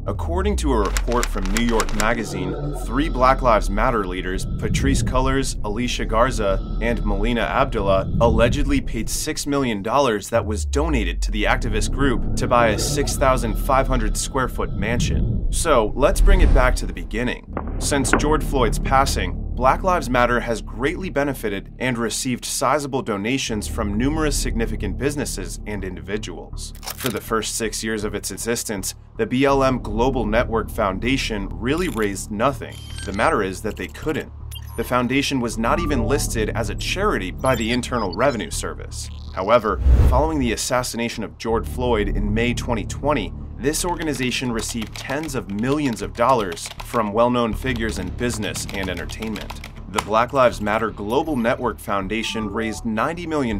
According to a report from New York Magazine, 3 Black Lives Matter leaders, Patrisse Cullors, Alicia Garza, and Melina Abdullah, allegedly paid $6 million that was donated to the activist group to buy a 6,500 square foot mansion. So let's bring it back to the beginning. Since George Floyd's passing, Black Lives Matter has greatly benefited and received sizable donations from numerous significant businesses and individuals. For the first 6 years of its existence, the BLM Global Network Foundation really raised nothing. The matter is that they couldn't. The foundation was not even listed as a charity by the Internal Revenue Service. However, following the assassination of George Floyd in May 2020, this organization received tens of millions of dollars from well-known figures in business and entertainment. The Black Lives Matter Global Network Foundation raised $90 million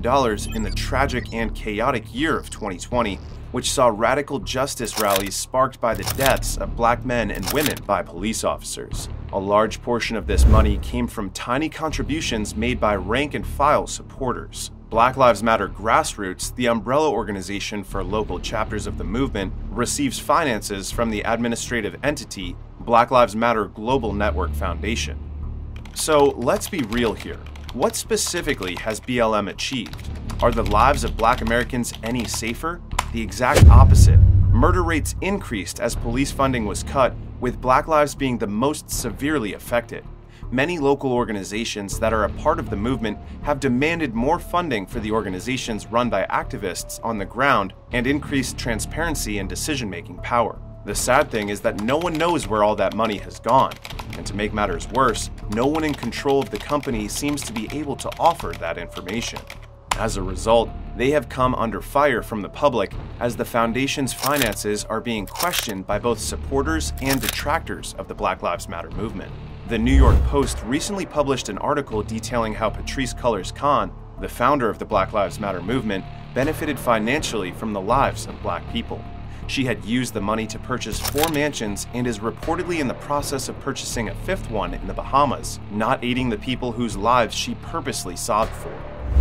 in the tragic and chaotic year of 2020, which saw radical justice rallies sparked by the deaths of black men and women by police officers. A large portion of this money came from tiny contributions made by rank-and-file supporters. Black Lives Matter Grassroots, the umbrella organization for local chapters of the movement, receives finances from the administrative entity Black Lives Matter Global Network Foundation. So let's be real here. What specifically has BLM achieved? Are the lives of Black Americans any safer? The exact opposite. Murder rates increased as police funding was cut, with Black lives being the most severely affected. Many local organizations that are a part of the movement have demanded more funding for the organizations run by activists on the ground and increased transparency and decision-making power. The sad thing is that no one knows where all that money has gone. And to make matters worse, no one in control of the company seems to be able to offer that information. As a result, they have come under fire from the public as the foundation's finances are being questioned by both supporters and detractors of the Black Lives Matter movement. The New York Post recently published an article detailing how Patrisse Cullors, the founder of the Black Lives Matter movement, benefited financially from the lives of Black people. She had used the money to purchase 4 mansions and is reportedly in the process of purchasing a 5th one in the Bahamas, not aiding the people whose lives she purposely sobbed for.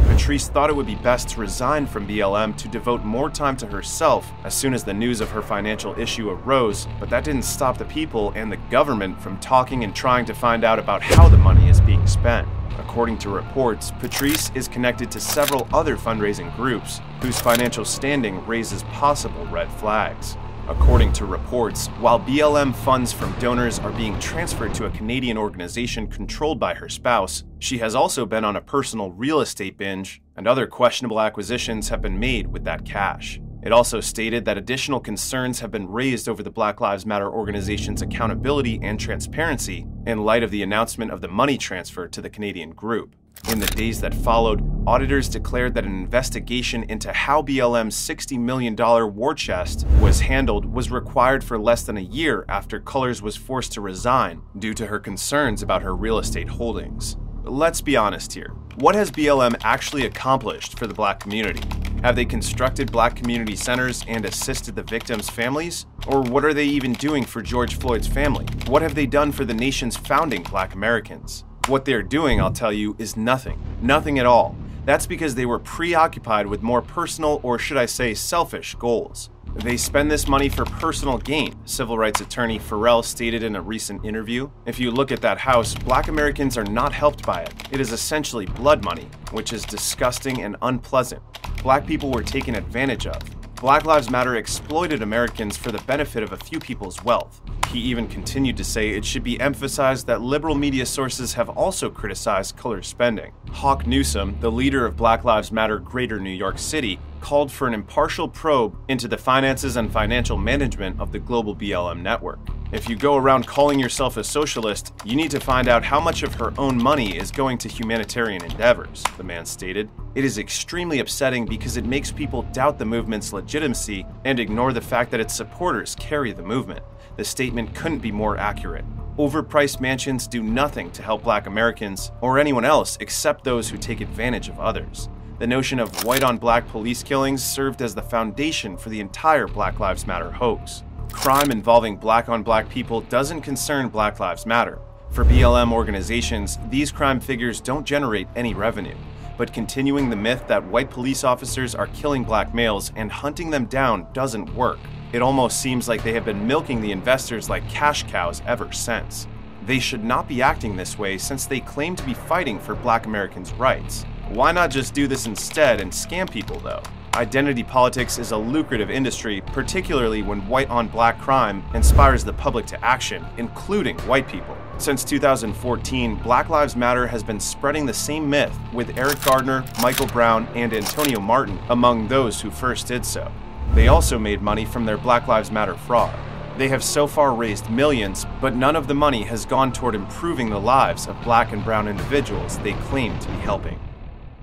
Patrisse thought it would be best to resign from BLM to devote more time to herself as soon as the news of her financial issue arose, but that didn't stop the people and the government from talking and trying to find out about how the money is being spent. According to reports, Patrisse is connected to several other fundraising groups whose financial standing raises possible red flags. According to reports, while BLM funds from donors are being transferred to a Canadian organization controlled by her spouse, she has also been on a personal real estate binge, and other questionable acquisitions have been made with that cash. It also stated that additional concerns have been raised over the Black Lives Matter organization's accountability and transparency in light of the announcement of the money transfer to the Canadian group. In the days that followed, auditors declared that an investigation into how BLM's $60 million war chest was handled was required for less than a year after Cullors was forced to resign due to her concerns about her real estate holdings. Let's be honest here. What has BLM actually accomplished for the Black community? Have they constructed Black community centers and assisted the victims' families? Or what are they even doing for George Floyd's family? What have they done for the nation's founding Black Americans? What they're doing, I'll tell you, is nothing. Nothing at all. That's because they were preoccupied with more personal, or should I say selfish, goals. They spend this money for personal gain, civil rights attorney Farrell stated in a recent interview. If you look at that house, Black Americans are not helped by it. It is essentially blood money, which is disgusting and unpleasant. Black people were taken advantage of. Black Lives Matter exploited Americans for the benefit of a few people's wealth. He even continued to say it should be emphasized that liberal media sources have also criticized Cullors' spending. Hawk Newsom, the leader of Black Lives Matter Greater New York City, called for an impartial probe into the finances and financial management of the global BLM network. If you go around calling yourself a socialist, you need to find out how much of her own money is going to humanitarian endeavors, the man stated. It is extremely upsetting because it makes people doubt the movement's legitimacy and ignore the fact that its supporters carry the movement. The statement couldn't be more accurate. Overpriced mansions do nothing to help Black Americans or anyone else except those who take advantage of others. The notion of white-on-black police killings served as the foundation for the entire Black Lives Matter hoax. Crime involving black-on-black people doesn't concern Black Lives Matter. For BLM organizations, these crime figures don't generate any revenue. But continuing the myth that white police officers are killing black males and hunting them down doesn't work. It almost seems like they have been milking the investors like cash cows ever since. They should not be acting this way since they claim to be fighting for Black Americans' rights. Why not just do this instead and scam people though? Identity politics is a lucrative industry, particularly when white-on-black crime inspires the public to action, including white people. Since 2014, Black Lives Matter has been spreading the same myth, with Eric Gardner, Michael Brown, and Antonio Martin among those who first did so. They also made money from their Black Lives Matter fraud. They have so far raised millions, but none of the money has gone toward improving the lives of Black and brown individuals they claim to be helping.